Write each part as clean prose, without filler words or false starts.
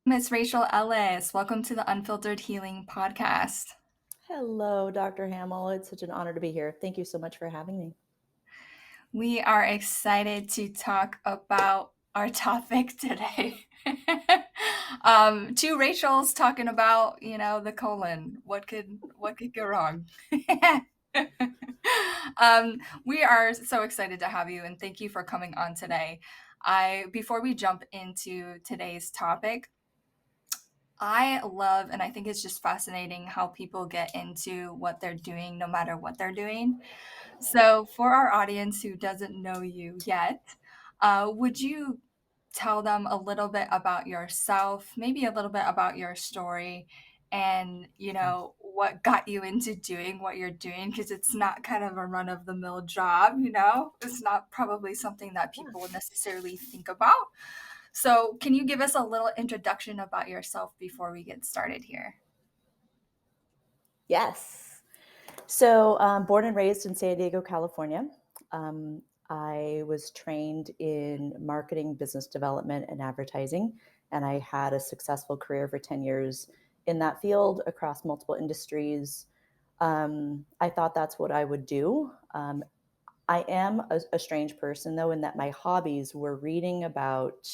Miss Rachel Ellis. Welcome to the Unfiltered Healing Podcast. Hello, Dr. Hamill. It's such an honor to be here. Thank you so much for having me. We are excited to talk about our topic today. Two Rachels talking about, the colon. What could go wrong? We are so excited to have you and thank you for coming on today. Before we jump into today's topic, I love and I think it's just fascinating how people get into what they're doing no matter what they're doing. So, for our audience who doesn't know you yet, would you tell them a little bit about yourself, maybe a little bit about your story, and what got you into doing what you're doing? Because it's not kind of a run of the mill job, it's not probably something that Yeah. people would necessarily think about. So, can you give us a little introduction about yourself before we get started here? Yes. So, born and raised in San Diego, California. Um, I was trained in marketing, business development, and advertising, and I had a successful career for 10 years in that field across multiple industries. I thought that's what I would do. I am a strange person, though, in that my hobbies were reading about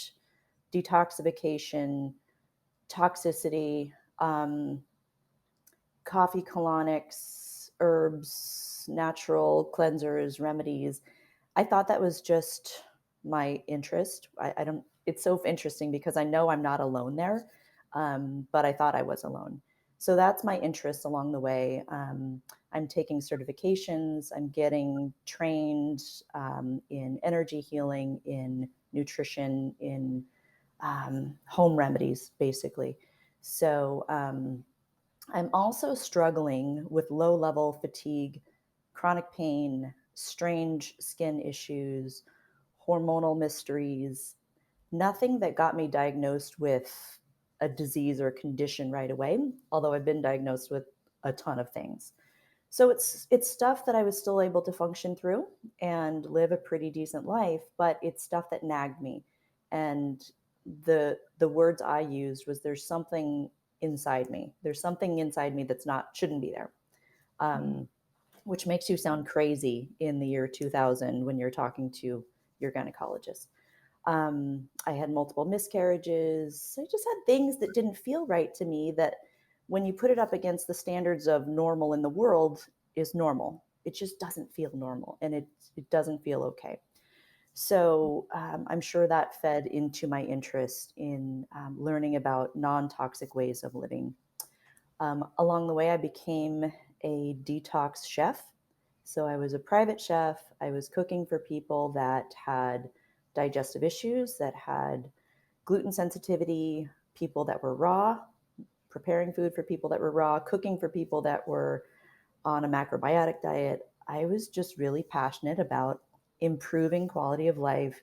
detoxification, toxicity, coffee colonics, herbs, natural cleansers, remedies. I thought that was just my interest. I don't, it's so interesting because I know I'm not alone there, but I thought I was alone. So that's my interest along the way. I'm taking certifications, I'm getting trained in energy healing, in nutrition, in home remedies, basically. So, I'm also struggling with low level fatigue, chronic pain, strange skin issues, hormonal mysteries, nothing that got me diagnosed with a disease or condition right away, although I've been diagnosed with a ton of things. So it's stuff that I was still able to function through and live a pretty decent life, but it's stuff that nagged me. And the words I used was there's something inside me. There's something inside me that's not shouldn't be there. Um, which makes you sound crazy in the year 2000 when you're talking to your gynecologist. I had multiple miscarriages. I just had things that didn't feel right to me that when you put it up against the standards of normal in the world is normal. It just doesn't feel normal and it doesn't feel okay. So I'm sure that fed into my interest in learning about non toxic ways of living. Along the way, I became a detox chef. So I was a private chef. I was cooking for people that had digestive issues, that had gluten sensitivity, people that were raw, preparing food for people that were raw, cooking for people that were on a macrobiotic diet. I was just really passionate about improving quality of life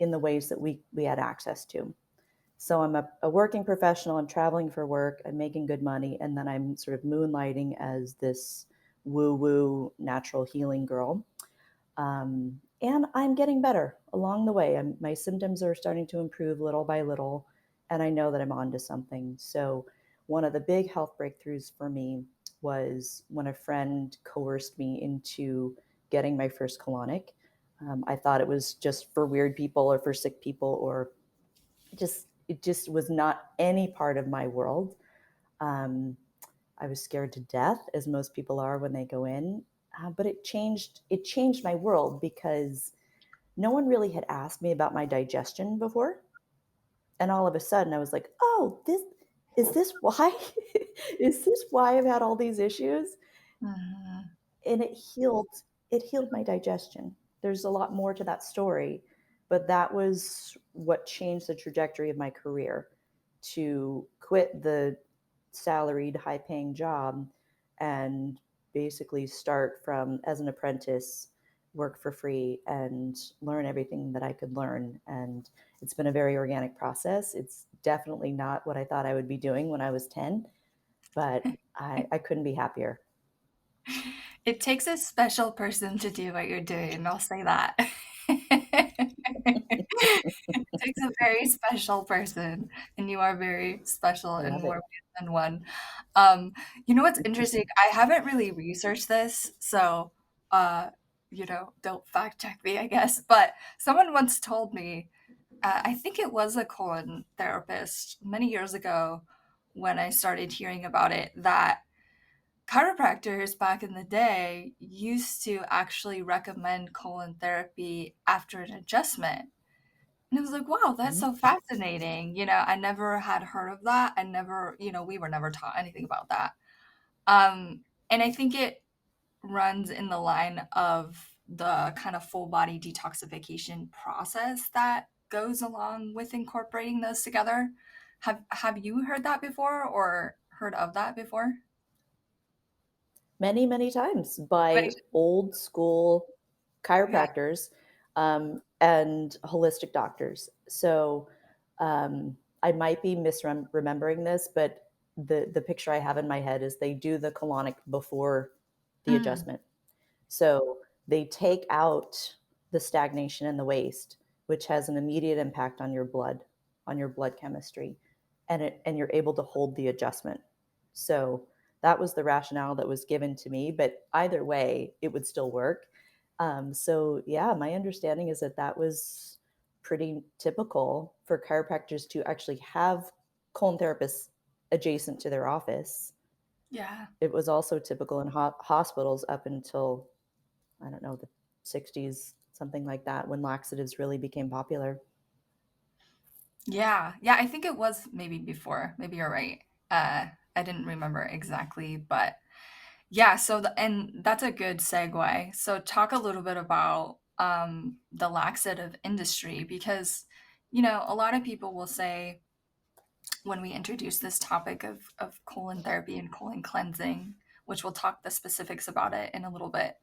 in the ways that we had access to. So I'm a working professional. I'm traveling for work. I'm making good money. And then I'm sort of moonlighting as this woo woo natural healing girl. And I'm getting better along the way. My symptoms are starting to improve little by little. And I know that I'm onto something. So, one of the big health breakthroughs for me was when a friend coerced me into getting my first colonic. I thought it was just for weird people or for sick people or it just was not any part of my world. Um, I was scared to death, as most people are when they go in. But it changed my world because no one really had asked me about my digestion before, and all of a sudden I was like, "Oh, this is this why is this why I've had all these issues?" Mhm. And it healed my digestion. There's a lot more to that story, but that was what changed the trajectory of my career to quit the salaried high paying job and basically start from as an apprentice, work for free and learn everything that I could learn. And it's been a very organic process. It's definitely not what I thought I would be doing when I was 10, but I couldn't be happier. It takes a special person to do what you're doing, I'll say that. It a very special person, and you are very special I in love more it. ways than one. Um, you know what's interesting? I haven't really researched this, so uh, don't fact check me, I guess. But someone once told me, I think it was a colon therapist many years ago when I started hearing about it, that chiropractors back in the day used to actually recommend colon therapy after an adjustment. And I was like, wow, that's Mhm. so fascinating. I never had heard of that. I never, we were never taught anything about that. And I think it runs in the line of the kind of full body detoxification process that goes along with incorporating those together. Have you heard that before or heard of that before? Many, many times by Right. old school Yeah. chiropractors and holistic doctors. So I might be misremembering this, but the picture I have in my head is they do the colonic before the Mm, adjustment. So they take out the stagnation in the waste, which has an immediate impact on your blood chemistry, and you're able to hold the adjustment. So that was the rationale that was given to me, but either way, it would still work. So yeah, my understanding is that that was pretty typical for chiropractors to actually have colon therapists adjacent to their office. yeah. It was also typical in hospitals up until, I don't know, the 60s, something like that, when laxatives really became popular. Yeah. Yeah, I think it was maybe before. Maybe you're right. I didn't remember exactly, but yeah, and that's a good segue. So talk a little bit about the laxative industry because a lot of people will say when we introduce this topic of colon therapy and colon cleansing, which we'll talk the specifics about it in a little bit.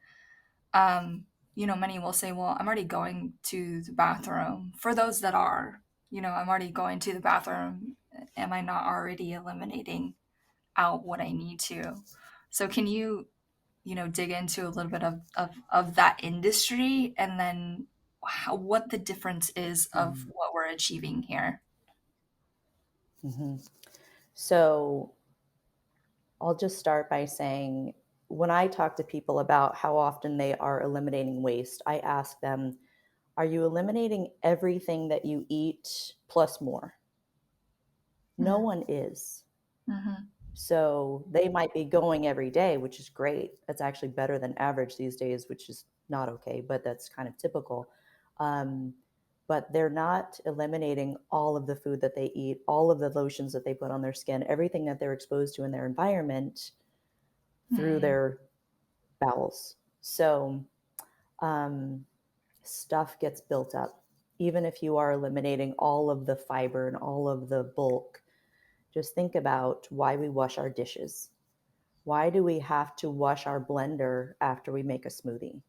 Many will say, well, I'm already going to the bathroom. For those that are, I'm already going to the bathroom. Am I not already eliminating out what I need to? So can you, dig into a little bit of that industry and then what the difference is of Mm. what we're achieving here? Hmm. So I'll just start by saying when I talk to people about how often they are eliminating waste, I ask them, are you eliminating everything that you eat plus more? No Mm, one is. mhm, So they might be going every day, which is great. That's actually better than average these days, which is not okay, but that's kind of typical. Um, but they're not eliminating all of the food that they eat, all of the lotions that they put on their skin, everything that they're exposed to in their environment through mm, their bowels. So um, stuff gets built up. Even if you are eliminating all of the fiber and all of the bulk, just think about why we wash our dishes. Why do we have to wash our blender after we make a smoothie?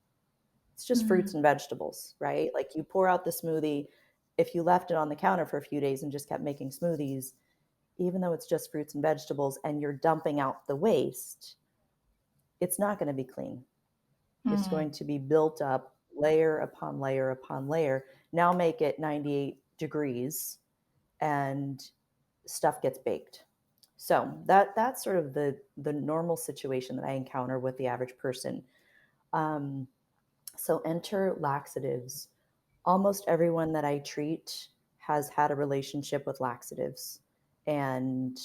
It's just fruits mm, and vegetables, right? Like you pour out the smoothie. If you left it on the counter for a few days and just kept making smoothies, even though it's just fruits and vegetables and you're dumping out the waste, it's not going to be clean. It's going mm, to be built up layer upon layer upon layer. Now make it 98 degrees and stuff gets baked. So that's sort of the normal situation that I encounter with the average person. Um, so enter laxatives. Almost everyone that I treat has had a relationship with laxatives, and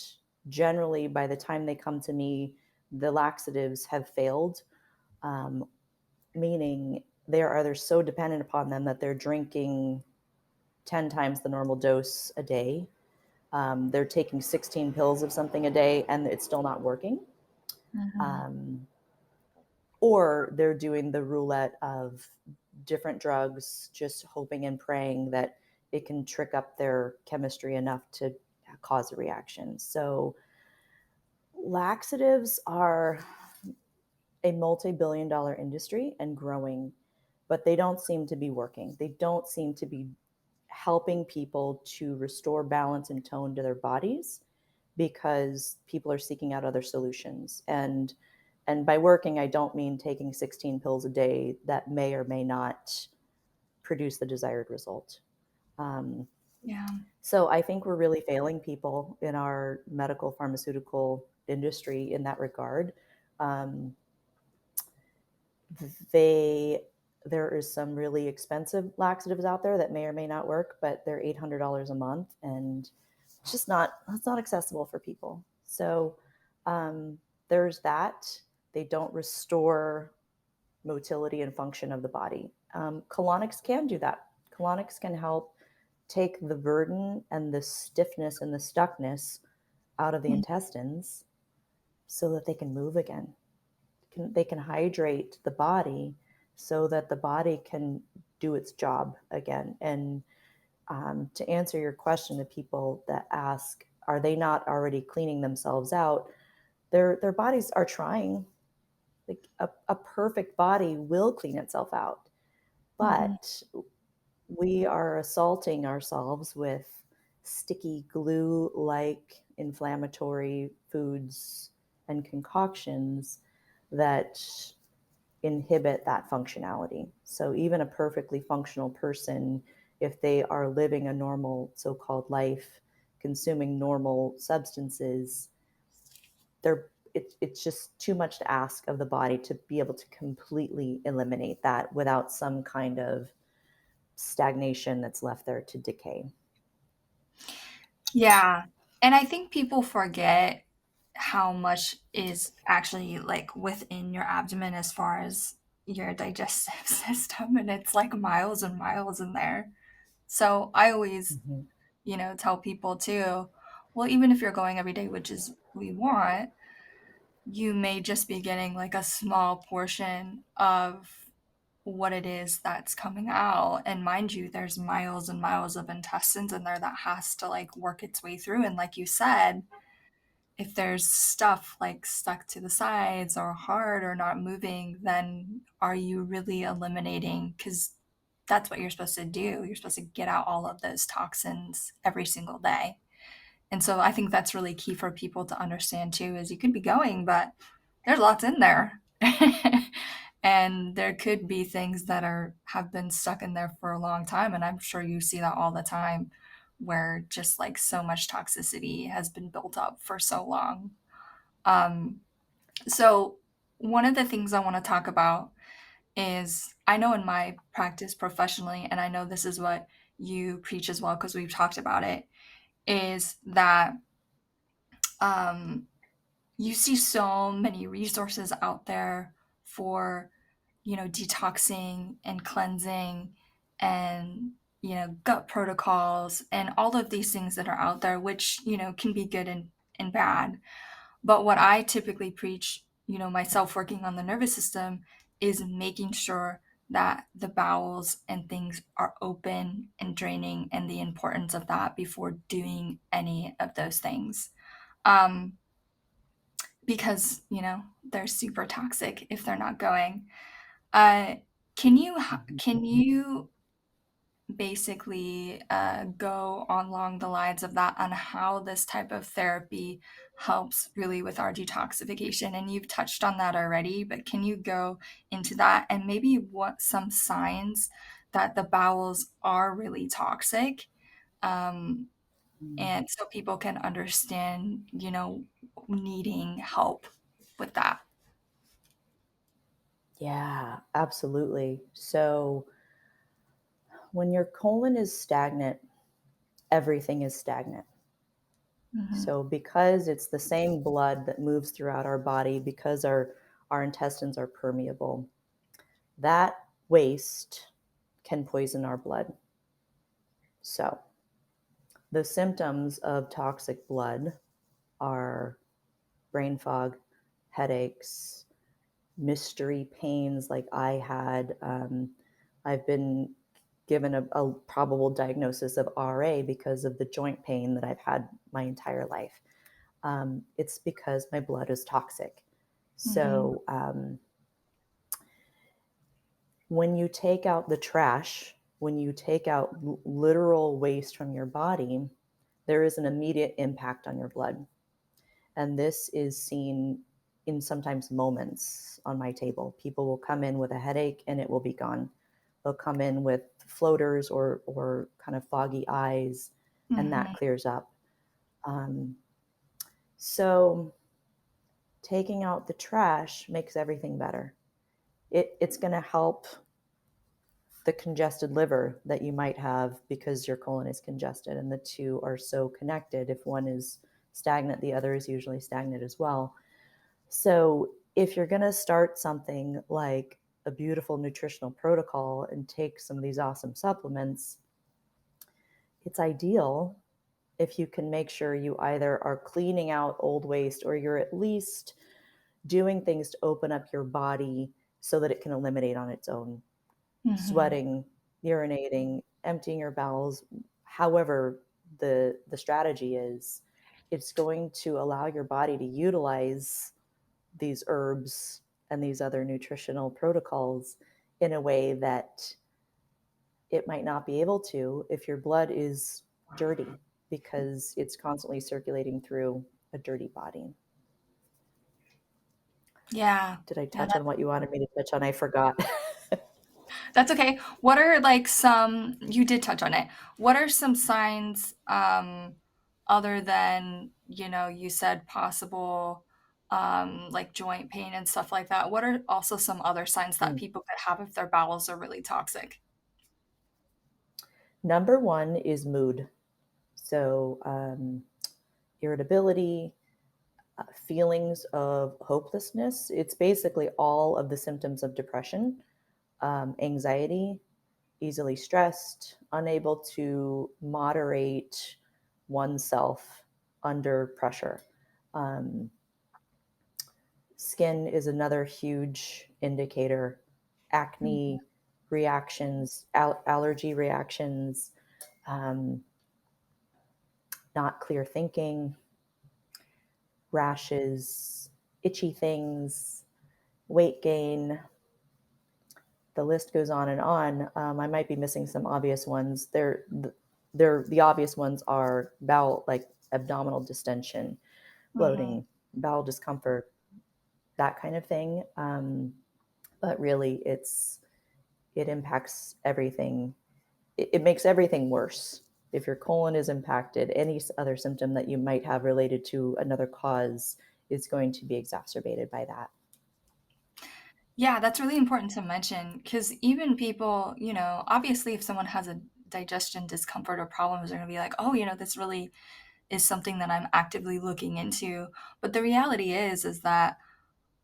generally, by the time they come to me, the laxatives have failed, um, meaning they are either so dependent upon them that they're drinking 10 times the normal dose a day. They're taking 16 pills of something a day and it's still not working. mhm, Um, or they're doing the roulette of different drugs, just hoping and praying that it can trick up their chemistry enough to cause a reaction. So, laxatives are a multi billion-dollar industry and growing, but they don't seem to be working. They don't seem to be helping people to restore balance and tone to their bodies because people are seeking out other solutions. And by working, I don't mean taking 16 pills a day that may or may not produce the desired result. Um, Yeah. So I think we're really failing people in our medical pharmaceutical industry in that regard. Um, they there is some really expensive laxatives out there that may or may not work, but they're $800 a month, and it's not accessible for people. So um, there's that. They don't restore motility and function of the body. Colonics can do that. Colonics can help take the burden and the stiffness and the stuckness out of the Mm. intestines so that they can move again. They can hydrate the body so that the body can do its job again. And to answer your question, the people that ask, are they not already cleaning themselves out? Their bodies are trying. Like a perfect body will clean itself out, Mhm. but we are assaulting ourselves with sticky glue like inflammatory foods and concoctions that inhibit that functionality. So even a perfectly functional person, if they are living a normal so-called life, consuming normal substances, it's just too much to ask of the body to be able to completely eliminate that without some kind of stagnation that's left there to decay. Yeah. And I think people forget how much is actually like within your abdomen as far as your digestive system. And it's like miles and miles in there. So I always, Mhm. tell people too, well, even if you're going every day, which is we want, you may just be getting like a small portion of what it is that's coming out. And mind you, there's miles and miles of intestines in there that has to like work its way through. And like you said, if there's stuff like stuck to the sides or hard or not moving, then are you really eliminating? Because that's what you're supposed to do. You're supposed to get out all of those toxins every single day. And so I think that's really key for people to understand too, is you could be going, but there's lots in there. And there could be things that have been stuck in there for a long time. And I'm sure you see that all the time where just like so much toxicity has been built up for so long. Um, so one of the things I want to talk about is I know in my practice professionally, and I know this is what you preach as well, because we've talked about it, is that um, you see so many resources out there for, detoxing and cleansing and, gut protocols and all of these things that are out there, which, can be good and bad. But what I typically preach, myself working on the nervous system, is making sure that the bowels and things are open and draining and the importance of that before doing any of those things. Um, because, they're super toxic if they're not going. Uh, Mhm. can you basically go along the lines of that on how this type of therapy helps really with our detoxification? And you've touched on that already, but can you go into that and maybe what some signs that the bowels are really toxic? Um, and so people can understand, needing help with that. Yeah, absolutely. So when your colon is stagnant, everything is stagnant. Mhm. So because it's the same blood that moves throughout our body, because our intestines are permeable, that waste can poison our blood. So the symptoms of toxic blood are brain fog, headaches, mystery pains like I had. I've been given a probable diagnosis of RA because of the joint pain that I've had my entire life. It's because my blood is toxic. Mhm. So when you take out the trash, when you take out literal waste from your body, there is an immediate impact on your blood. And this is seen in sometimes moments on my table. People will come in with a headache and it will be gone. they'll come in with floaters or kind of foggy eyes, and that Mhm. clears up. Um, so taking out the trash makes everything better. It's going to help the congested liver that you might have because your colon is congested, and the two are so connected. If one is stagnant, the other is usually stagnant as well. So if you're going to start something like a beautiful nutritional protocol and take some of these awesome supplements, it's ideal if you can make sure you either are cleaning out old waste or you're at least doing things to open up your body so that it can eliminate on its own. Mhm. Sweating, urinating, emptying your bowels, however the strategy is, it's going to allow your body to utilize these herbs and these other nutritional protocols in a way that it might not be able to if your blood is dirty because it's constantly circulating through a dirty body. Yeah. Did I Yeah, touch on what you wanted me to touch on? I forgot. that's okay. What are like some you did touch on it. What are some signs, other than, you said possible, like joint pain and stuff like that? What are also some other signs that Hmm. people could have if their bowels are really toxic? Number one is mood. So, irritability, feelings of hopelessness. It's basically all of the symptoms of depression, anxiety, easily stressed, unable to moderate oneself under pressure. Um, Skin is another huge indicator. Mhm. Acne reactions, allergy reactions, um, not clear thinking, rashes, itchy things, weight gain. The list goes on and on. I might be missing some obvious ones. They're the obvious ones are bowel, like abdominal distension, Mhm. bloating, bowel discomfort, that kind of thing. But really, it impacts everything. It makes everything worse. If your colon is impacted, any other symptom that you might have related to another cause is going to be exacerbated by that. Yeah, that's really important to mention because even people, obviously, if someone has a digestion discomfort or problems, they're going to be like, oh, this really is something that I'm actively looking into. But the reality is that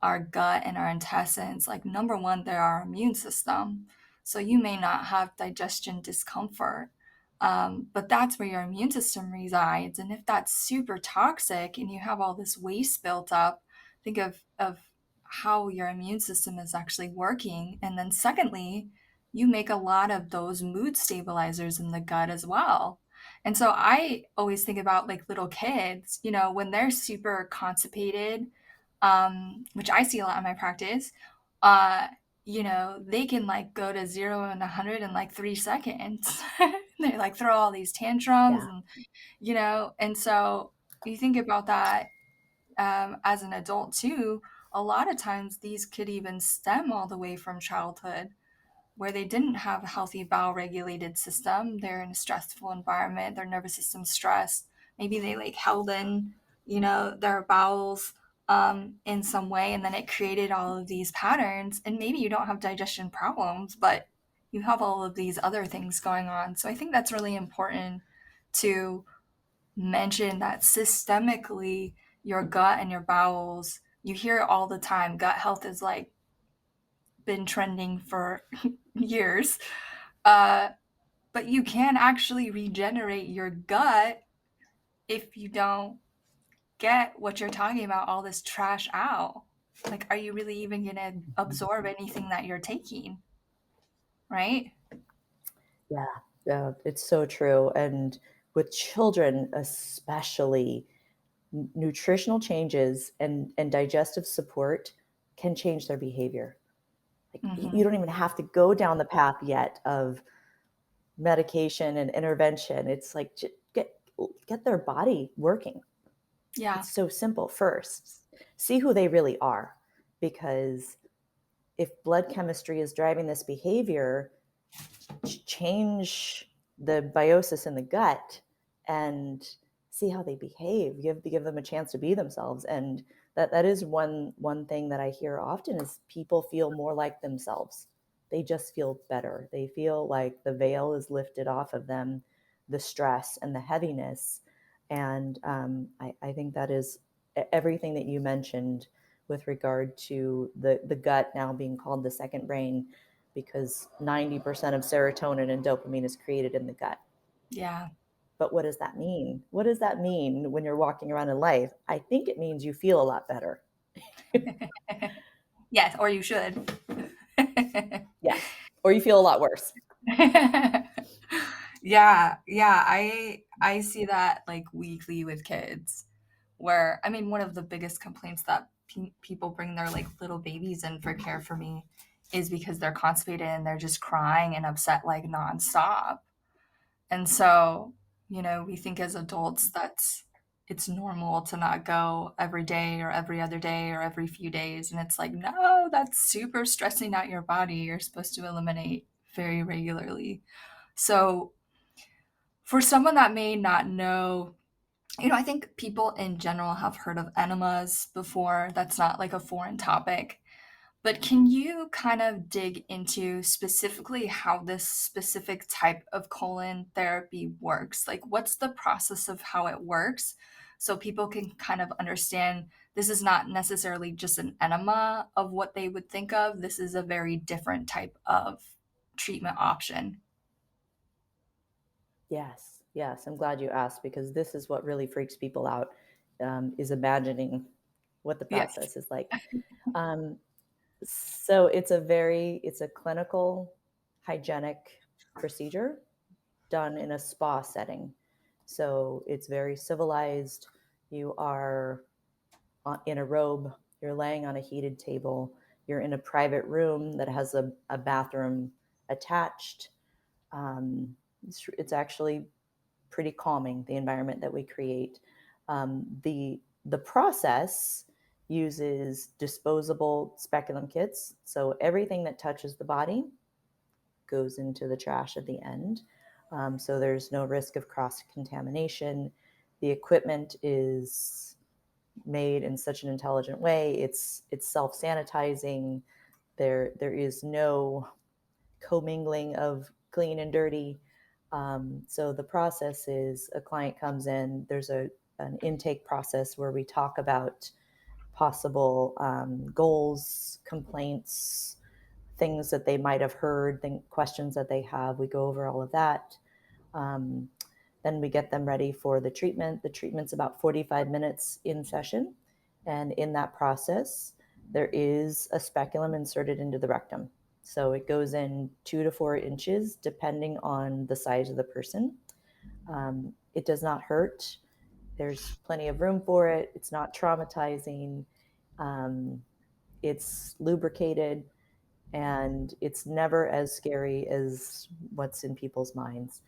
our gut and our intestines, like number one, they're our immune system. So you may not have digestion discomfort, but that's where your immune system resides. And if that's super toxic and you have all this waste built up, think of how your immune system is actually working. And then secondly, you make a lot of those mood stabilizers in the gut as well. And so I always think about like little kids, when they're super constipated, which I see a lot in my practice, uh, they can like go to 0 and 100 in like 3 seconds. They like throw all these tantrums Yeah. and so you think about that as an adult too, a lot of times these could even stem all the way from childhood where they didn't have a healthy bowel regulated system. They're in a stressful environment, their nervous system's stressed. Maybe they like held in, their bowels in some way, and then it created all of these patterns. And maybe you don't have digestion problems, but you have all of these other things going on. So I think that's really important to mention that systemically, your gut and your bowels, you hear it all the time. Gut health is like been trending for years. Uh, but you can actually regenerate your gut if you don't get what you're talking about, all this trash out. Like, are you really even going to absorb anything that you're taking? Right? Yeah, yeah, it's so true. And with children, especially, nutritional changes and digestive support can change their behavior. Like you Mm-hmm. don't even have to go down the path yet of medication and intervention. It's like get their body working. Yeah. It's so simple. First, see who they really are, because if blood chemistry is driving this behavior, change the biosis in the gut and see how they behave, give them a chance to be themselves. And that is one thing that I hear often is people feel more like themselves. They just feel better. They feel like the veil is lifted off of them, the stress and the heaviness. And I think that is everything that you mentioned with regard to the gut now being called the second brain, because 90% of serotonin and dopamine is created in the gut. Yeah. But what does that mean? What does that mean when you're walking around in life? I think it means you feel a lot better. Yes, or you should. Yes. Or you feel a lot worse. Yeah, yeah, I see that like weekly with kids where I mean one of the biggest complaints that people bring their like little babies in for care for me is because they're constipated and they're just crying and upset like nonstop. And so, we think as adults that's it's normal to not go every day or every other day or every few days. And it's like, no, that's super stressing out your body. You're supposed to eliminate very regularly. So, for someone that may not know, I think people in general have heard of enemas before. That's not like a foreign topic. But can you kind of dig into specifically how this specific type of colon therapy works? Like, what's the process of how it works so people can kind of understand this is not necessarily just an enema of what they would think of. This is a very different type of treatment option. Yes. Yes. I'm glad you asked, because this is what really freaks people out, is imagining what the Yes. process is like. Um, so it's a clinical hygienic procedure done in a spa setting. So it's very civilized. You are in a robe, you're laying on a heated table, you're in a private room that has a bathroom attached. It's actually pretty calming, the environment that we create. The process uses disposable speculum kits. So everything that touches the body goes into the trash at the end. So there's no risk of cross contamination. The equipment is made in such an intelligent way. It's self sanitizing. There is no commingling of clean and dirty. So the process is a client comes in. There's an intake process where we talk about possible goals, complaints, things that they might have heard, questions that they have. We go over all of that. Um, then we get them ready for the treatment. The treatment's about 45 minutes in session. And in that process, there is a speculum inserted into the rectum. So it goes in 2 to 4 inches, depending on the size of the person. It does not hurt. There's plenty of room for it. It's not traumatizing. Um, it's lubricated, and it's never as scary as what's in people's minds.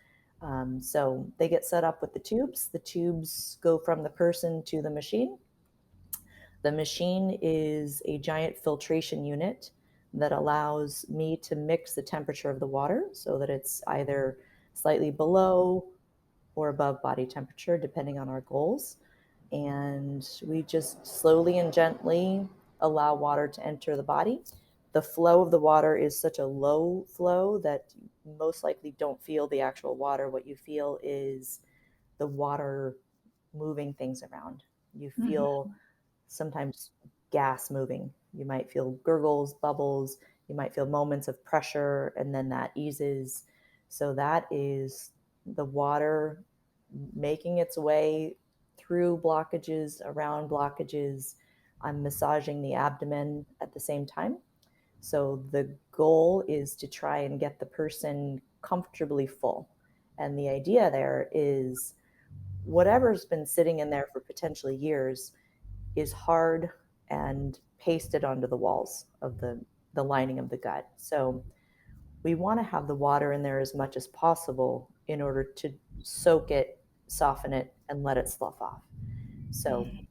So they get set up with the tubes. The tubes go from the person to the machine. The machine is a giant filtration unit that allows me to mix the temperature of the water so that it's either slightly below or above body temperature, depending on our goals. And we just slowly and gently allow water to enter the body. The flow of the water is such a low flow that you most likely don't feel the actual water. What you feel is the water moving things around. You feel Mhm. sometimes gas moving. You might feel gurgles, bubbles. You might feel moments of pressure, and then that eases. So that is the water making its way through blockages, around blockages. I'm massaging the abdomen at the same time. So the goal is to try and get the person comfortably full. And the idea there is whatever's been sitting in there for potentially years is hard and pasted onto the walls of the lining of the gut. So we want to have the water in there as much as possible in order to soak it, soften it, and let it slough off. So Mhm.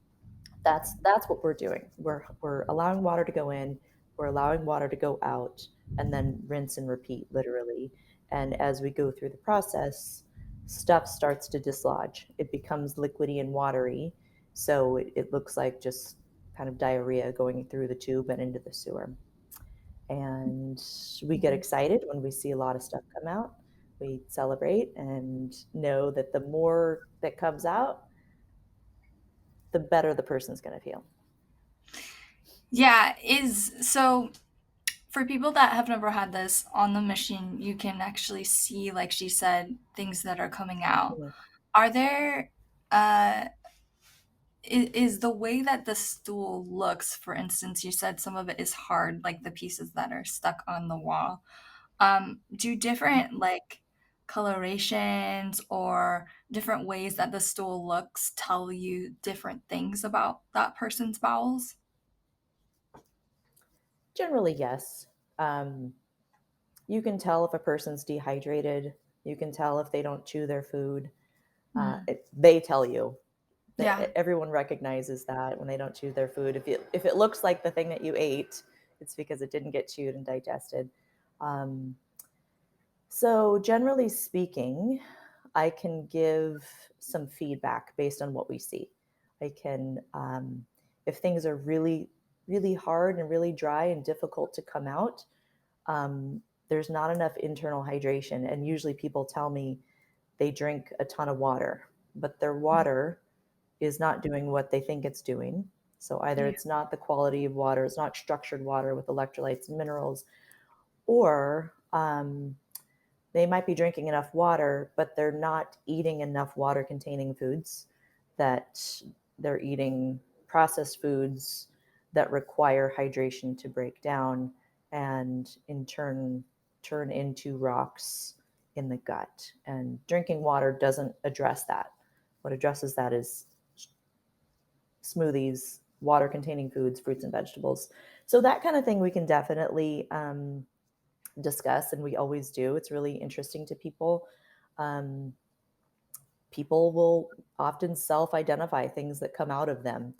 that's what we're doing. We're allowing water to go in, we're allowing water to go out, and then rinse and repeat, literally. And as we go through the process, stuff starts to dislodge. It becomes liquidy and watery. So it looks like just kind of diarrhea going through the tube and into the sewer. And we get Mhm. excited when we see a lot of stuff come out. We celebrate and know that the more that comes out, the better the person's going to feel. Yeah, is so for people that have never had this on the machine, you can actually see, like she said, things that are coming out. Mhm. Are there, uh, is the way that the stool looks, for instance, you said some of it is hard, like the pieces that are stuck on the wall. Do different like colorations or different ways that the stool looks tell you different things about that person's bowels? Generally, yes. Um, you can tell if a person's dehydrated. You can tell if they don't chew their food. Mm, They tell you. yeah. Everyone recognizes that when they don't chew their food. If it looks like the thing that you ate, it's because it didn't get chewed and digested. Um, so generally speaking, I can give some feedback based on what we see. I can, if things are really, really hard and really dry and difficult to come out, um, there's not enough internal hydration. And usually people tell me they drink a ton of water, but their Mm, water is not doing what they think it's doing. So either yeah. it's not the quality of water, it's not structured water with electrolytes and minerals, or they might be drinking enough water, but they're not eating enough water containing foods, that they're eating processed foods that require hydration to break down and in turn into rocks in the gut. And drinking water doesn't address that. What addresses that is smoothies, water containing foods, fruits and vegetables. So that kind of thing we can definitely discuss, and we always do. It's really interesting to people. Um, People will often self-identify things that come out of them.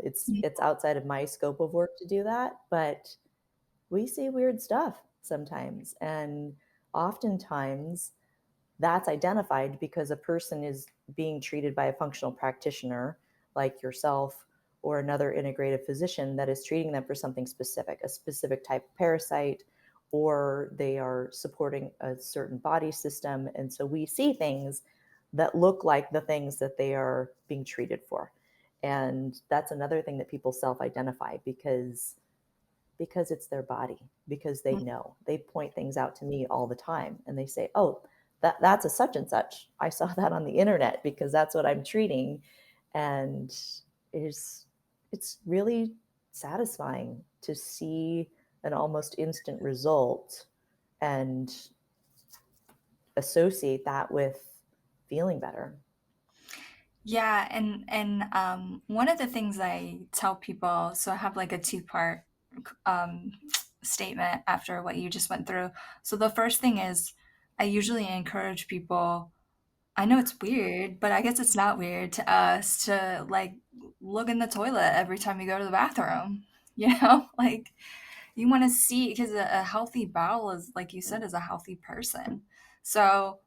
It's outside of my scope of work to do that, but we see weird stuff sometimes, and oftentimes that's identified because a person is being treated by a functional practitioner like yourself or another integrative physician that is treating them for something specific, a specific type of parasite, or they are supporting a certain body system. And so we see things that look like the things that they are being treated for. And that's another thing that people self-identify because it's their body, because they Mm. know. They point things out to me all the time and they say, "Oh, that's a such and such. I saw that on the internet because that's what I'm treating." And it's it's really satisfying to see an almost instant result and associate that with feeling better. Yeah, and one of the things I tell people, so I have like a two-part um, statement after what you just went through. So the first thing is I usually encourage people, I know it's weird, but I guess it's not weird to us to like look in the toilet every time you go to the bathroom. You know, like you want to see because a healthy bowel is, like you said, is a healthy person. So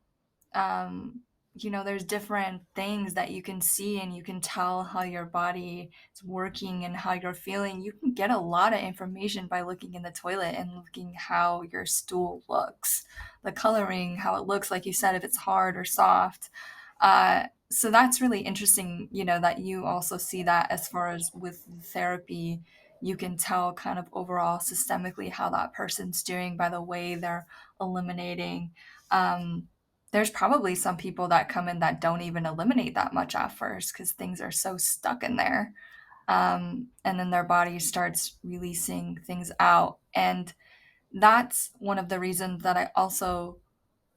um, there's different things that you can see and you can tell how your body is working and how you're feeling. You can get a lot of information by looking in the toilet and looking how your stool looks, the coloring, how it looks, like you said, if it's hard or soft. So that's really interesting, that you also see that as far as with therapy, you can tell kind of overall systemically how that person's doing by the way they're eliminating. Um, there's probably some people that come in that don't even eliminate that much at first because things are so stuck in there. And then their body starts releasing things out. And that's one of the reasons that I also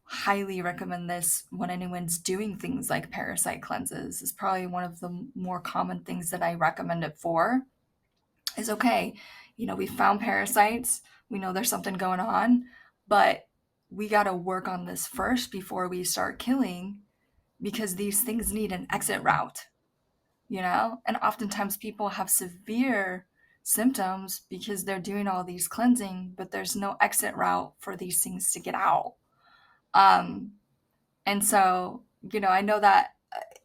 highly recommend this when anyone's doing things like parasite cleanses. Is probably one of the more common things that I recommend it for. Is okay, we found parasites, we know there's something going on, but we got to work on this first before we start killing because these things need an exit route. And oftentimes people have severe symptoms because they're doing all these cleansing, but there's no exit route for these things to get out. Um, and so, I know that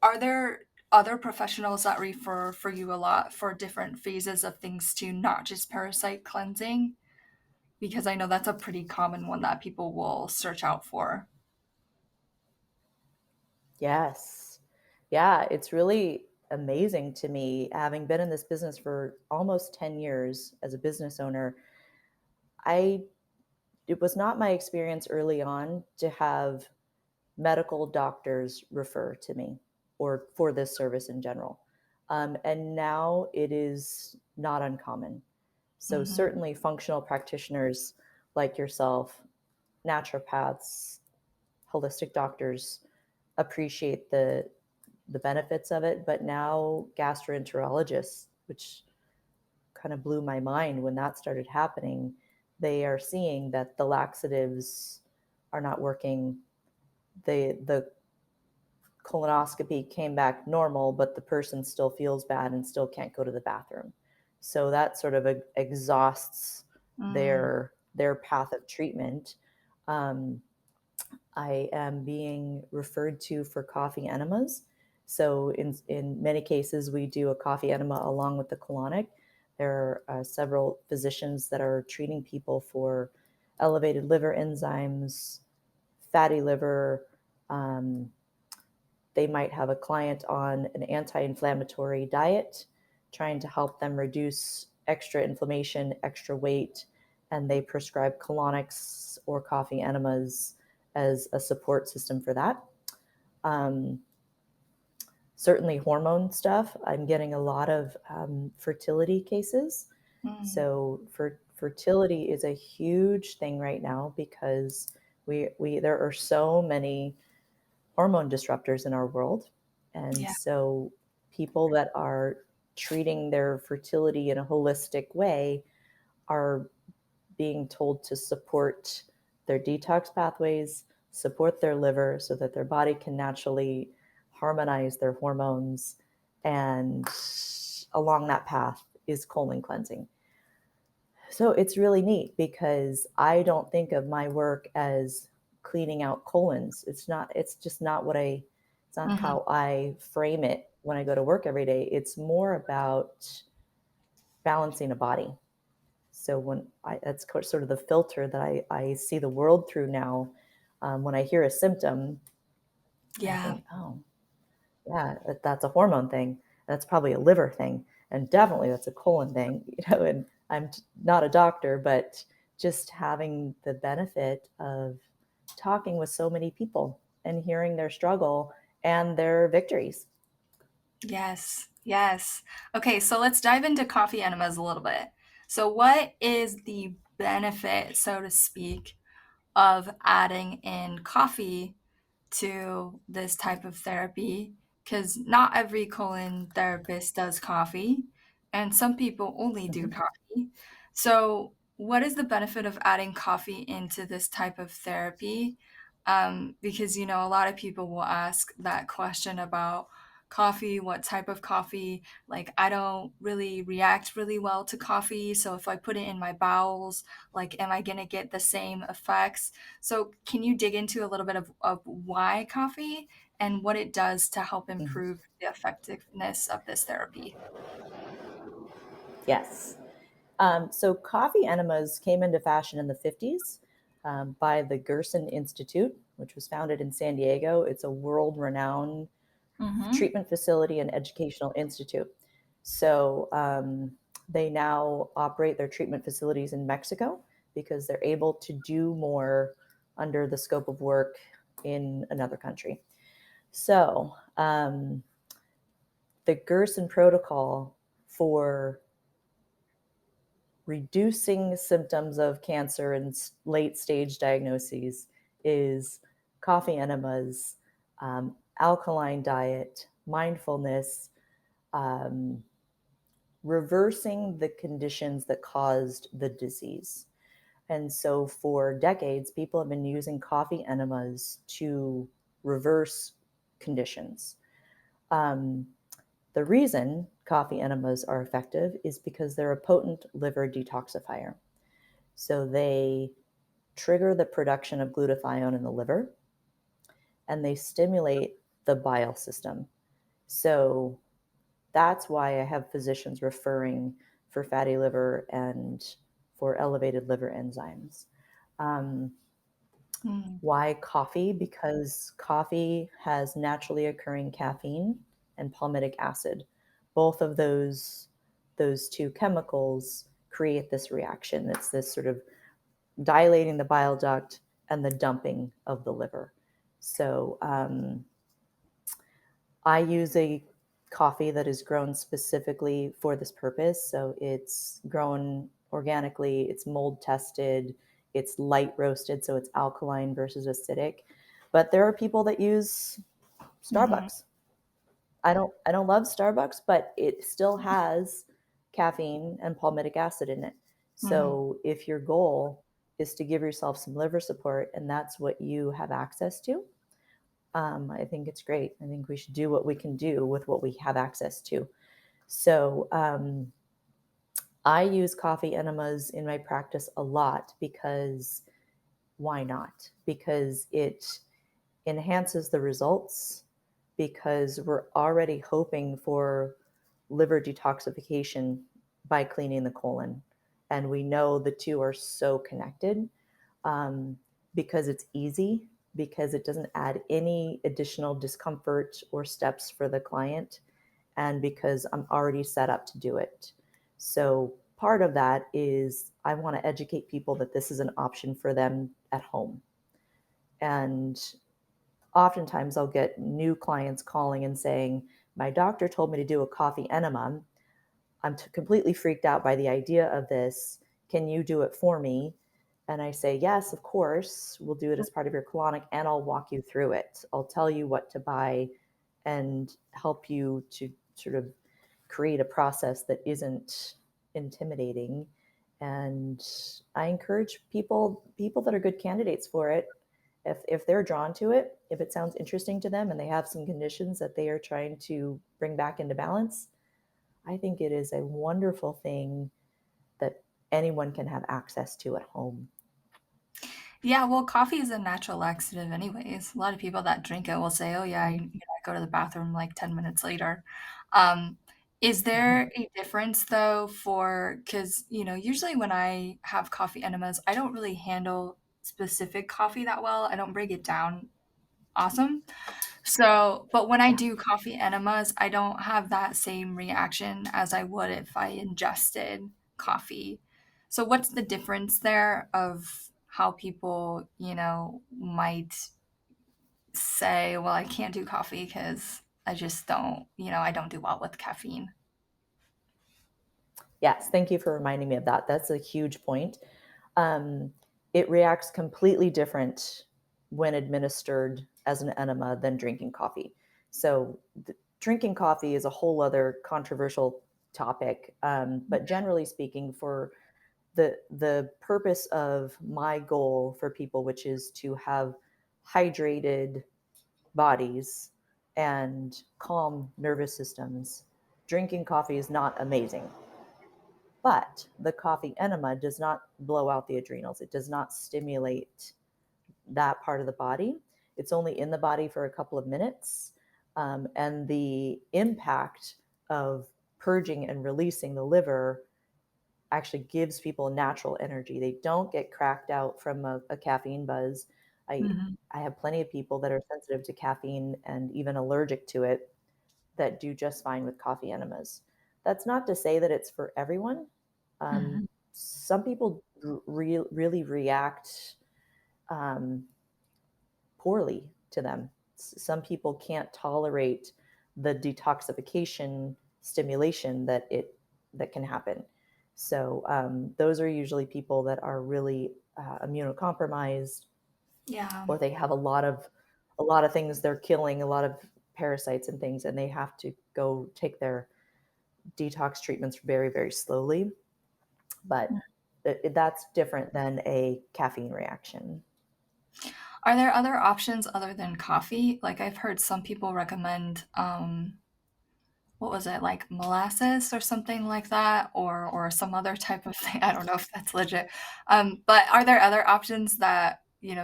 are there other professionals that refer for you a lot for different phases of things too, not just parasite cleansing? Because I know that's a pretty common one that people will search out for. Yes. Yeah, it's really amazing to me, having been in this business for almost 10 years as a business owner. I It was not my experience early on to have medical doctors refer to me or for this service in general. And now it is not uncommon. So, Mhm. certainly, functional practitioners like yourself, naturopaths, holistic doctors appreciate the benefits of it, but now gastroenterologists, which kind of blew my mind when that started happening, they are seeing that the laxatives are not working. The colonoscopy came back normal, but the person still feels bad and still can't go to the bathroom. So that sort of exhausts Mm. their path of treatment. Um, I am being referred to for coffee enemas. So in many cases, we do a coffee enema along with the colonic. There are several physicians that are treating people for elevated liver enzymes, fatty liver. Um, they might have a client on an anti-inflammatory diet, trying to help them reduce extra inflammation, extra weight, and they prescribe colonics or coffee enemas as a support system for that. Um, Certainly, hormone stuff. I'm getting a lot of fertility cases. Mm. So, fertility is a huge thing right now because we there are so many hormone disruptors in our world. And Yeah. so people that are treating their fertility in a holistic way are being told to support their detox pathways, support their liver so that their body can naturally harmonize their hormones. And along that path is colon cleansing. So it's really neat because I don't think of my work as cleaning out colons. It's just not it's not Mhm. how I frame it when I go to work every day. It's more about balancing a body. So that's sort of the filter that I see the world through now. When I hear a symptom, I Yeah. think, oh, yeah, that's a hormone thing. That's probably a liver thing, and definitely that's a colon thing. And I'm not a doctor, but just having the benefit of talking with so many people and hearing their struggle and their victories. Yes. Yes. Okay, so let's dive into coffee enemas a little bit. So what is the benefit, so to speak, of adding in coffee to this type of therapy? Because not every colon therapist does coffee, and some people only do Mhm. coffee. So, what is the benefit of adding coffee into this type of therapy? Because a lot of people will ask that question about coffee, what type of coffee. Like, I don't really react really well to coffee, so if I put it in my bowels, like, am I gonna get the same effects? So, can you dig into a little bit of why coffee and what it does to help Mhm. improve the effectiveness of this therapy? Yes. So coffee enemas came into fashion in the 50s by the Gerson Institute, which was founded in San Diego. It's a world renowned Mhm. treatment facility and educational institute. So they now operate their treatment facilities in Mexico because they're able to do more under the scope of work in another country. So the Gerson protocol for reducing symptoms of cancer and late stage diagnoses is coffee enemas, alkaline diet, mindfulness, um, reversing the conditions that caused the disease. And so for decades, people have been using coffee enemas to reverse conditions. Um, the reason coffee enemas are effective is because they're a potent liver detoxifier. So they trigger the production of glutathione in the liver. and they stimulate the bile system. So that's why I have physicians referring for fatty liver and for elevated liver enzymes. Um, Mm. why coffee? Because coffee has naturally occurring caffeine and palmitic acid. Both of those two chemicals create this reaction. It's this sort of dilating the bile duct and the dumping of the liver. So I use a coffee that is grown specifically for this purpose. So it's grown organically, it's mold tested, it's light roasted, so it's alkaline versus acidic. But there are people that use Mm-hmm. Starbucks. I don't love Starbucks, but it still has caffeine and palmitic acid in it. Mm-hmm. So if your goal is to give yourself some liver support and that's what you have access to, I think it's great. I think we should do what we can do with what we have access to. So I use coffee enemas in my practice a lot because why not? Because it enhances the results, because we're already hoping for liver detoxification by cleaning the colon. And we know the two are so connected um, because it's easy, because it doesn't add any additional discomfort or steps for the client, and because I'm already set up to do it. So part of that is I want to educate people that this is an option for them at home. And oftentimes I'll get new clients calling and saying, my doctor told me to do a coffee enema. I'm completely freaked out by the idea of this. Can you do it for me? And I say, yes, of course. We'll do it as part of your colonic and I'll walk you through it. I'll tell you what to buy and help you to sort of create a process that isn't intimidating. And I encourage people that are good candidates for it, if they're drawn to it, if it sounds interesting to them and they have some conditions that they are trying to bring back into balance, I think it is a wonderful thing that anyone can have access to at home. Yeah, well, coffee is a natural laxative anyways. A lot of people that drink it will say, "Oh yeah, I go to the bathroom like 10 minutes later." Um, is Mm-hmm. there a difference though for, because usually when I have coffee enemas, I don't really handle specific coffee that well. I don't break it down awesome. So, but when I Yeah. do coffee enemas, I don't have that same reaction as I would if I ingested coffee. So, what's the difference there of how people, might say, well, I can't do coffee because I just don't, I don't do well with caffeine. Yes, thank you for reminding me of that. That's a huge point. Um, it reacts completely different when administered as an enema than drinking coffee. So, drinking coffee is a whole other controversial topic. But generally speaking, for the purpose of my goal for people, which is to have hydrated bodies and calm nervous systems, drinking coffee is not amazing. But the coffee enema does not blow out the adrenals. It does not stimulate that part of the body. It's only in the body for a couple of minutes. And the impact of purging and releasing the liver actually gives people natural energy. They don't get cracked out from a caffeine buzz. I, Mhm. I have plenty of people that are sensitive to caffeine and even allergic to it that do just fine with coffee enemas. That's not to say that it's for everyone. Mhm. Some people really react um, poorly to them. Some people can't tolerate the detoxification stimulation that can happen. So those are usually people that are really immunocompromised, Yeah. or they have a lot of things they're killing, a lot of parasites and things, and they have to go take their detox treatments very, very slowly. But that's different than a caffeine reaction. Are there other options other than coffee? Like I've heard some people recommend what was it, like molasses or something like that, or some other type of thing. I don't know if that's legit. But are there other options that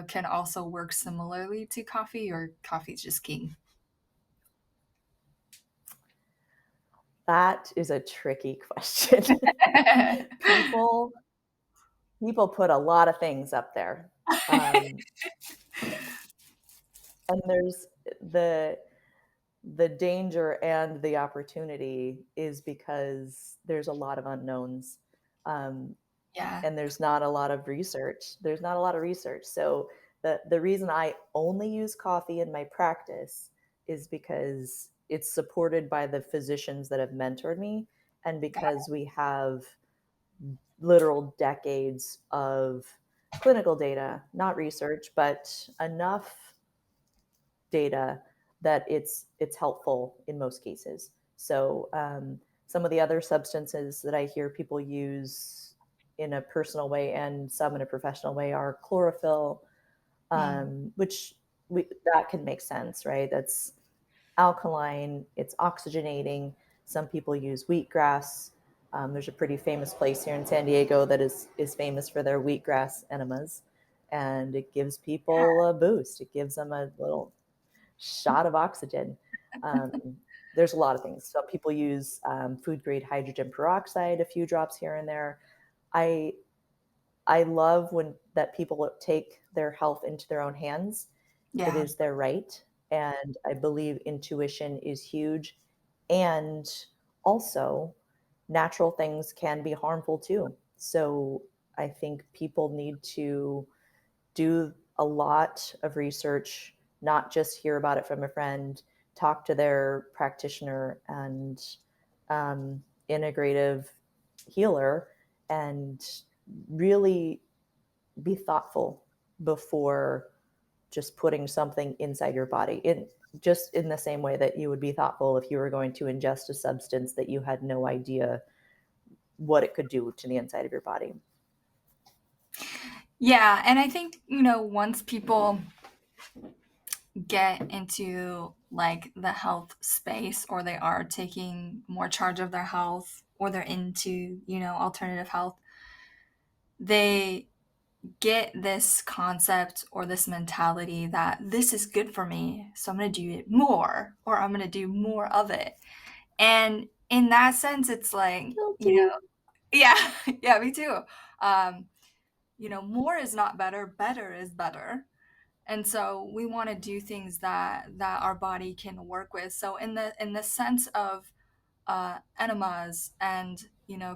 can also work similarly to coffee, or coffee's just king? That is a tricky question. People people put a lot of things up there. Um, and there's the the danger and the opportunity is because there's a lot of unknowns. Um, Yeah. and there's not a lot of research. There's not a lot of research. So the reason I only use coffee in my practice is because it's supported by the physicians that have mentored me, and Got because we have literal decades of clinical data, not research, but enough data that it's helpful in most cases. So some of the other substances that I hear people use in a personal way and some in a professional way are chlorophyll, Mm. which that can make sense, right? That's alkaline, it's oxygenating. Some people use wheatgrass. There's a pretty famous place here in San Diego that is famous for their wheatgrass enemas, and it gives people a boost. It gives them a little shot of oxygen. Um, there's a lot of things. Some people use food grade hydrogen peroxide, a few drops here and there. I I love when that people take their health into their own hands. It Yeah. is their right, and I believe intuition is huge. And also, natural things can be harmful too. So I think people need to do a lot of research, not just hear about it from a friend, talk to their practitioner and integrative healer, and really be thoughtful before just putting something inside your body. Just in the same way that you would be thoughtful if you were going to ingest a substance that you had no idea what it could do to the inside of your body. Yeah, and I think, once people get into like the health space, or they are taking more charge of their health, or they're into, alternative health, they get this concept or this mentality that this is good for me, so I'm going to do it more, or I'm going to do more of it. And in that sense, it's like, Guilty. yeah, yeah, me too. Um, more is not better, better is better. And so we want to do things that our body can work with. So in the sense of enemas and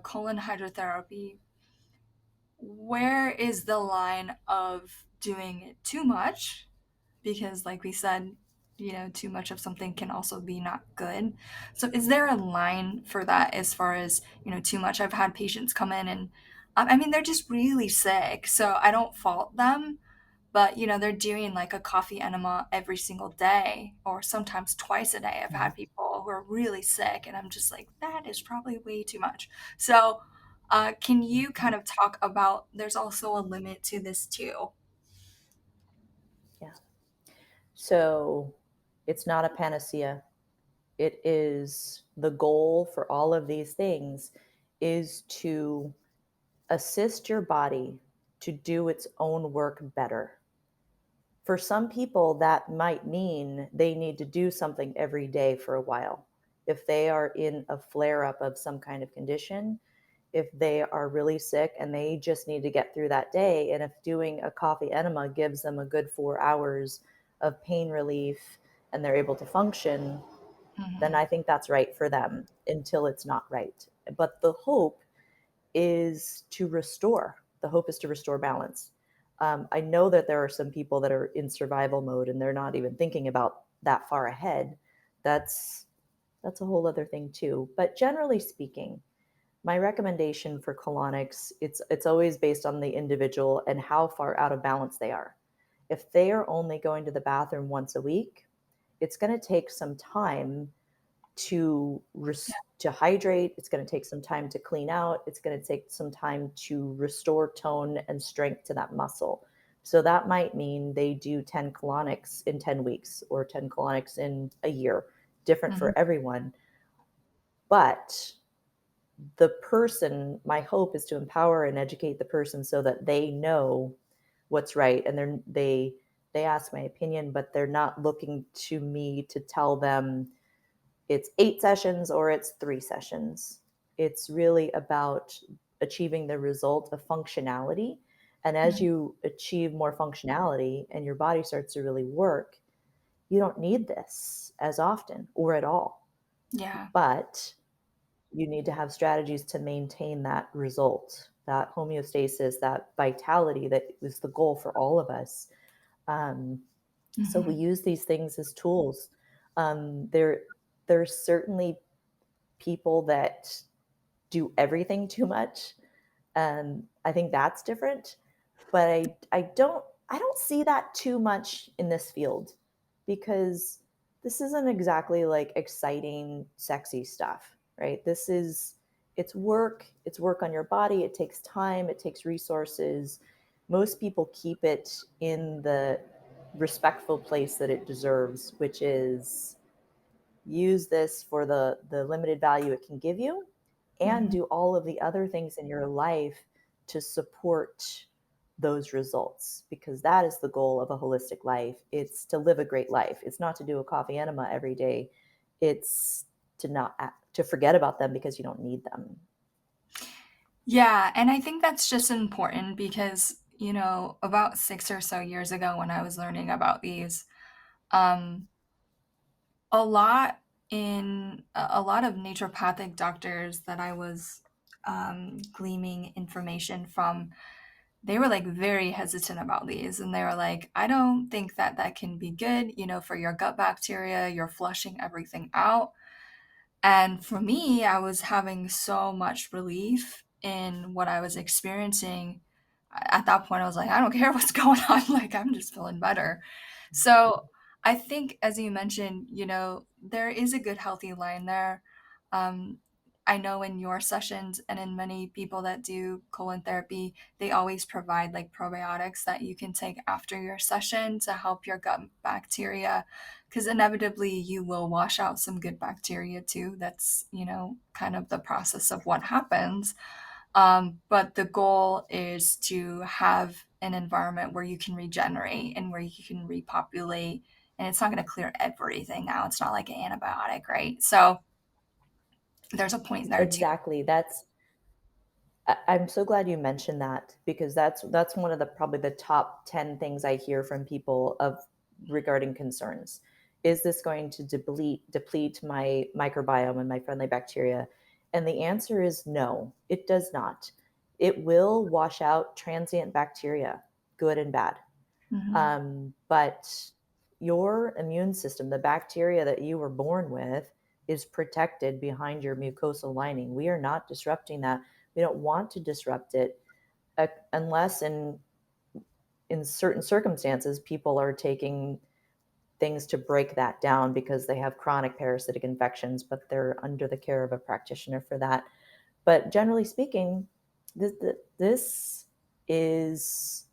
colon hydrotherapy, where is the line of doing it too much? Because like we said, too much of something can also be not good. So is there a line for that, as far as too much? I've had patients come in, and I mean, they're just really sick, so I don't fault them, but they're doing like a coffee enema every single day, or sometimes twice a day. I've had Mhm. people who are really sick, and I'm just like, that is probably way too much. So can you kind of talk about, there's also a limit to this too? Yeah. So it's not a panacea. It is the goal for all of these things is to assist your body to do its own work better. For some people, that might mean they need to do something every day for a while. If they are in a flare up of some kind of condition, if they are really sick and they just need to get through that day, and if doing a coffee enema gives them a good 4 hours of pain relief and they're able to function, then Hmm. I think that's right for them until it's not right. But the hope is to restore. The hope is to restore balance. I know that there are some people that are in survival mode and they're not even thinking about that far ahead. That's that's a whole other thing too. But generally speaking, my recommendation for colonics, it's always based on the individual and how far out of balance they are. If they are only going to the bathroom once a week, it's going to take some time to hydrate. It's going to take some time to clean out. It's going to take some time to restore tone and strength to that muscle. So that might mean they do 10 colonics in 10 weeks or 10 colonics in a year, different Hmm. for everyone. But the person, my hope is to empower and educate the person so that they know what's right, and they ask my opinion, but they're not looking to me to tell them it's 8 sessions or it's 3 sessions. It's really about achieving the result of functionality. And as Mhm. you achieve more functionality and your body starts to really work, you don't need this as often or at all. Yeah. But you need to have strategies to maintain that result, that homeostasis, that vitality that is the goal for all of us. Um, so we Mhm. use these things as tools. There's certainly people that do everything too much. I think that's different, but I don't see that too much in this field because this isn't exactly like exciting, sexy stuff, right? It's work on your body, it takes time, it takes resources. Most people keep it in the respectful place that it deserves, which is use this for the limited value it can give you and Mhm. do all of the other things in your life to support those results, because that is the goal of a holistic life. It's to live a great life. It's not to do a coffee enema every day. It's to forget about them because you don't need them. Yeah, and I think that's just important because, about 6 or so years ago when I was learning about these, um, a lot a lot of naturopathic doctors that I was, gleaming information from, they were, like, very hesitant about these, and they were like, "I don't think that that can be good, for your gut bacteria, you're flushing everything out." And for me, I was having so much relief in what I was experiencing. At that point, I was like, I don't care what's going on. Like, I'm just feeling better. So I think, as you mentioned, there is a good, healthy line there. Um, I know in your sessions and in many people that do colon therapy, they always provide like probiotics that you can take after your session to help your gut bacteria because inevitably you will wash out some good bacteria too. That's, kind of the process of what happens. But the goal is to have an environment where you can regenerate and where you can repopulate. And it's not going to clear everything out. It's not like an antibiotic, right? So there's a point there too. Exactly. I'm so glad you mentioned that because that's one of the probably the top 10 things I hear from people of regarding concerns. Is this going to deplete my microbiome and my friendly bacteria? And the answer is no, it does not. It will wash out transient bacteria, good and bad. Hmm. But your immune system, the bacteria that you were born with, is protected behind your mucosal lining. We are not disrupting that. We don't want to disrupt it unless in certain circumstances people are taking things to break that down because they have chronic parasitic infections, but they're under the care of a practitioner for that. But generally speaking, this is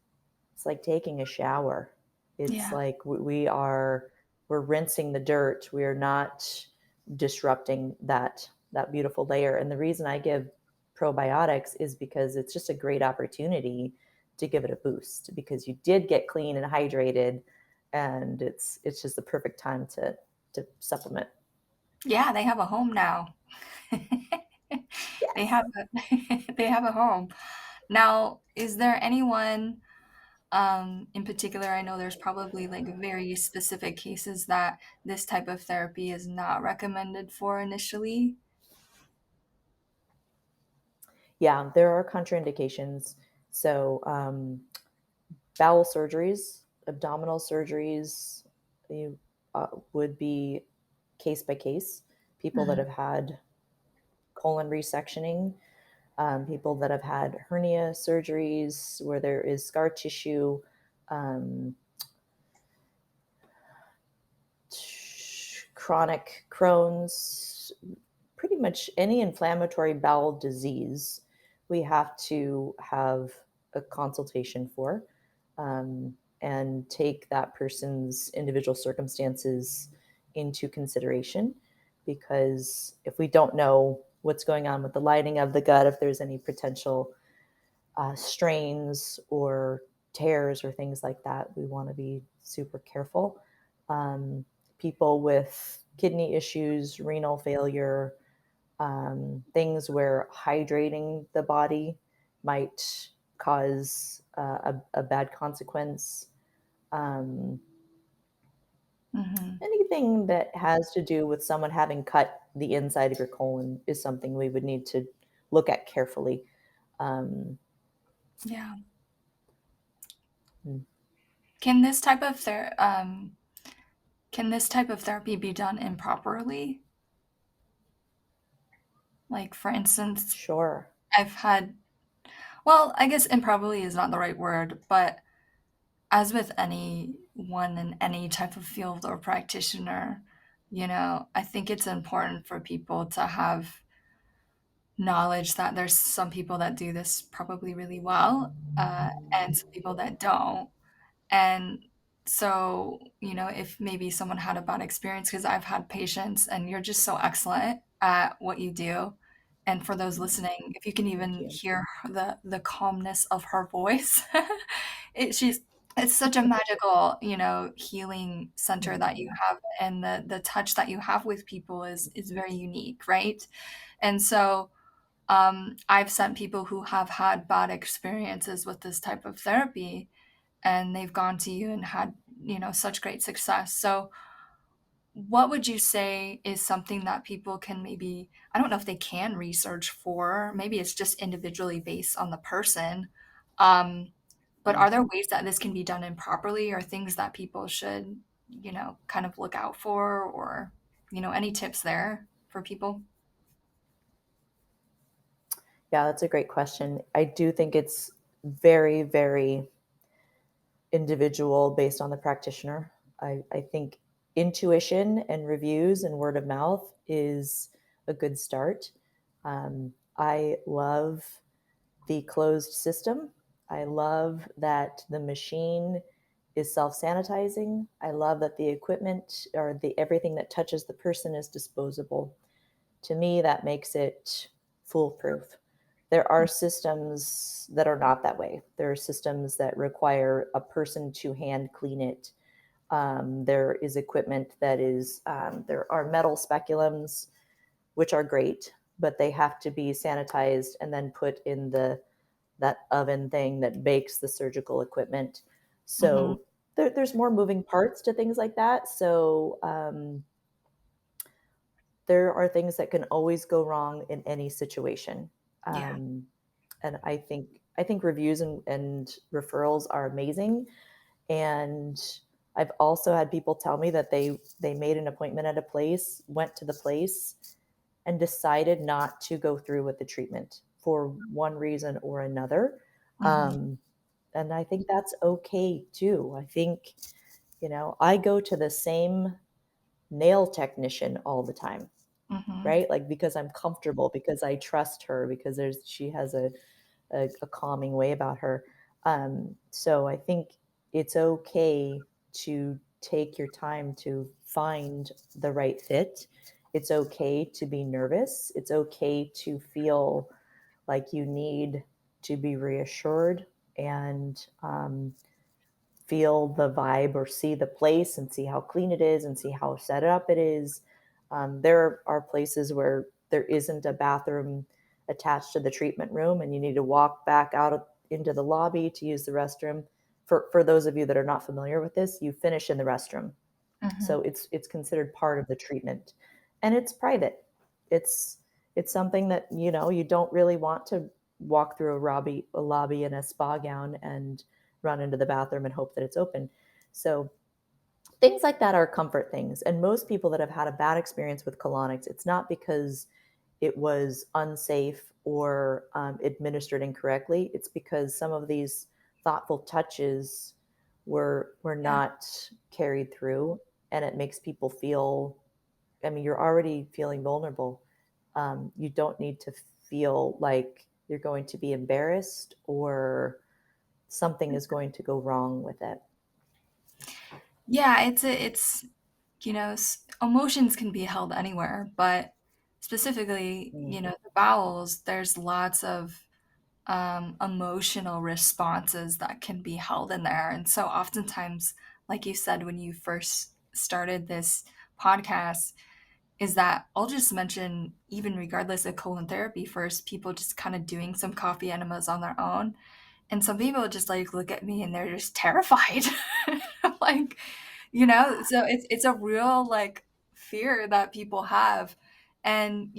it's like taking a shower. It's Yeah. like we're rinsing the dirt. We are not disrupting that beautiful layer. And the reason I give probiotics is because it's just a great opportunity to give it a boost because you did get clean and hydrated, and it's just the perfect time to supplement. Yeah, they have a home now. They Yes. have they have a home. Now, is there anyone in particular, I know there's probably like very specific cases that this type of therapy is not recommended for initially. Yeah, there are contraindications. So bowel surgeries, abdominal surgeries, you would be case by case. People that Mhm, have had colon resectioning, people that have had hernia surgeries where there is scar tissue, um, chronic Crohn's, pretty much any inflammatory bowel disease, we have to have a consultation for and take that person's individual circumstances into consideration. Because if we don't know what's going on with the lining of the gut, if there's any potential strains or tears or things like that, we want to be super careful. Um, People with kidney issues, renal failure, things where hydrating the body might cause a bad consequence. Um, Hmm. Anything that has to do with someone having cut the inside of your colon is something we would need to look at carefully. Um, Yeah. mm, Can this type of can this type of therapy be done improperly? Like, for instance, sure. I've had, well, I guess improperly is not the right word, but as with anyone in any type of field or practitioner, I think it's important for people to have knowledge that there's some people that do this probably really well, and some people that don't. And so, if maybe someone had a bad experience, because I've had patients and you're just so excellent at what you do. And for those listening, if you can Thank even you. hear the calmness of her voice, she's it's such a magical, healing center that you Mm, have, and the touch that you have with people is very unique, right? And so I've sent people who have had bad experiences with this type of therapy, and they've gone to you and had, such great success. So, what would you say is something that people can maybe, I don't know if they can research for, maybe it's just individually based on the person. Um, but mm. are there ways that this can be done improperly, or things that people should, kind of look out for, or, any tips there for people? Yeah, that's a great question. I do think it's very, very individual based on the practitioner. I think intuition and reviews and word of mouth is a good start. I love the closed system. I love that the machine is self-sanitizing. I love that the equipment or the everything that touches the person is disposable. To me, that makes it foolproof. There are systems that are not that way. There are systems that require a person to hand clean it. There is equipment that is, there are metal speculums, which are great, but they have to be sanitized and then put in that oven thing that bakes the surgical equipment. Mhm, So there's more moving parts to things like that. So there are things that can always go wrong in any situation. yeah, Um, and I think reviews and referrals are amazing. And I've also had people tell me that they made an appointment at a place, went to the place, and decided not to go through with the treatment for one reason or another. mhm, Um, and I think that's okay too. I think, I go to the same nail technician all the time, mhm, right? Like because I'm comfortable, because I trust her, because she has a calming way about her. So I think it's okay to take your time to find the right fit. It's okay to be nervous. It's okay to feel like you need to be reassured and feel the vibe or see the place and see how clean it is and see how set up it is. There are places where there isn't a bathroom attached to the treatment room and you need to walk back out into the lobby to use the restroom. For those of you that are not familiar with this, you finish in the restroom. So mhm. it's considered part of the treatment. And it's private. It's it's something that, you don't really want to walk through a lobby in a spa gown and run into the bathroom and hope that it's open. So things like that are comfort things. And most people that have had a bad experience with colonics, it's not because it was unsafe or administered incorrectly. It's because some of these thoughtful touches were Yeah. not carried through, and it makes people feel. I mean, you're already feeling vulnerable. You don't need to feel like you're going to be embarrassed or something is going to go wrong with it. Yeah, emotions can be held anywhere, but specifically, Mm, the bowels, there's lots of emotional responses that can be held in there. And so, oftentimes, like you said, when you first started this podcast, is that I'll just mention, even regardless of colon therapy, first, people just kind of doing some coffee enemas on their own. And some people just like look at me and they're just terrified. Like, so it's a real like fear that people have. And,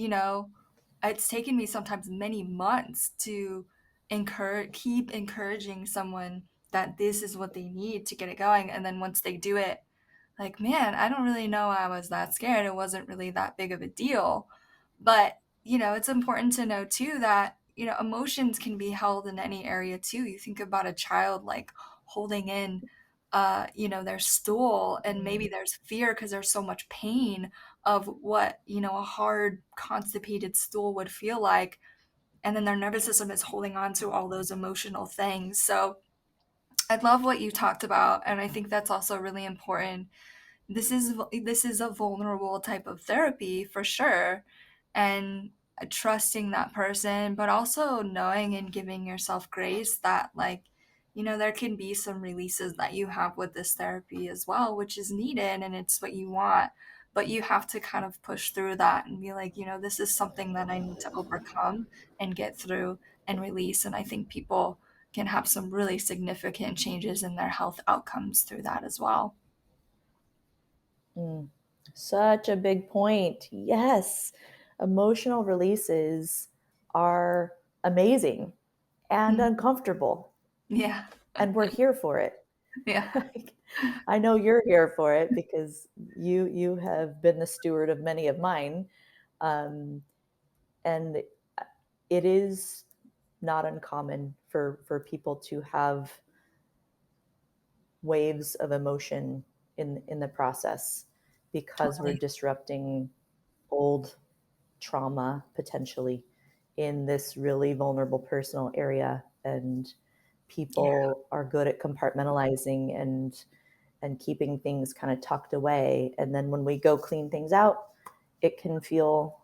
it's taken me sometimes many months to keep encouraging someone that this is what they need to get it going. And then once they do it, like, man, I don't really know I was that scared. It wasn't really that big of a deal. But, it's important to know too that, emotions can be held in any area too. You think about a child like holding in their stool, and maybe Mm, there's fear because there's so much pain of what, a hard constipated stool would feel like. And then their nervous system is holding on to all those emotional things. So I love what you talked about. And I think that's also really important. This is a vulnerable type of therapy for sure, and trusting that person, but also knowing and giving yourself grace that, like, there can be some releases that you have with this therapy as well, which is needed and it's what you want, but you have to kind of push through that and be like, this is something that I need to overcome and get through and release. And I think people can have some really significant changes in their health outcomes through that as well. mm. Such a big point. Yes, emotional releases are amazing and Mm. uncomfortable, Yeah. and we're here for it. Yeah. I know you're here for it because you have been the steward of many of mine, um, and it is not uncommon for people to have waves of emotion in the process because we're Totally. disrupting old trauma potentially in this really vulnerable personal area, and Yeah. people are good at compartmentalizing and keeping things kind of tucked away, and then when we go clean things out, it can feel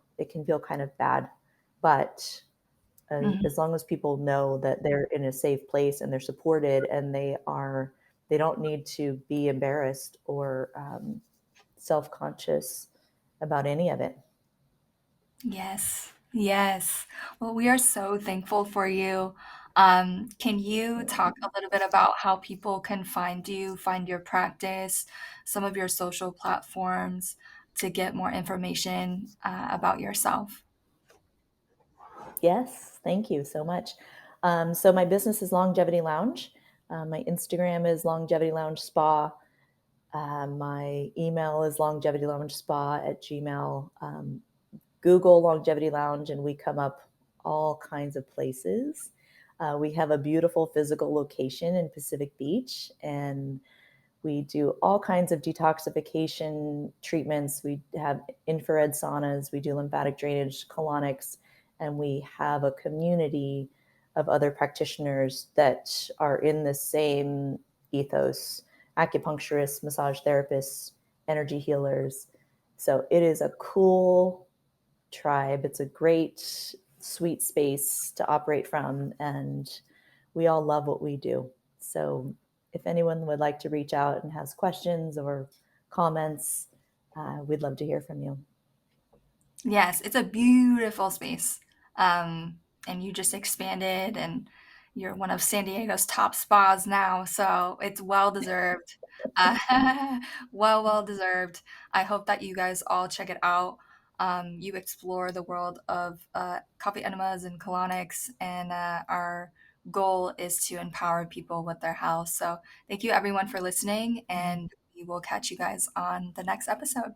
kind of bad. But Mhm. as long as people know that they're in a safe place and they're supported and they don't need to be embarrassed or self-conscious about any of it. Yes. Yes. Well, we are so thankful for you. Can you talk a little bit about how people can find you, find your practice, some of your social platforms to get more information about yourself? Yes, thank you so much. So my business is Longevity Lounge. My Instagram is Longevity Lounge Spa. My email is longevityloungespa@gmail. Google Longevity Lounge, and we come up all kinds of places. We have a beautiful physical location in Pacific Beach, and we do all kinds of detoxification treatments. We have infrared saunas, we do lymphatic drainage, colonics, and we have a community of other practitioners that are in the same ethos: acupuncturists, massage therapists, energy healers. So it is a cool tribe. It's a great, sweet space to operate from, and we all love what we do. So, if anyone would like to reach out and has questions or comments, we'd love to hear from you. Yes, it's a beautiful space. And you just expanded and you're one of San Diego's top spas now, so it's well deserved. Well deserved. I hope that you guys all check it out. You explore the world of coffee enemas and colonics, and our goal is to empower people with their health. So thank you everyone for listening, Mm. and we will catch you guys on the next episode.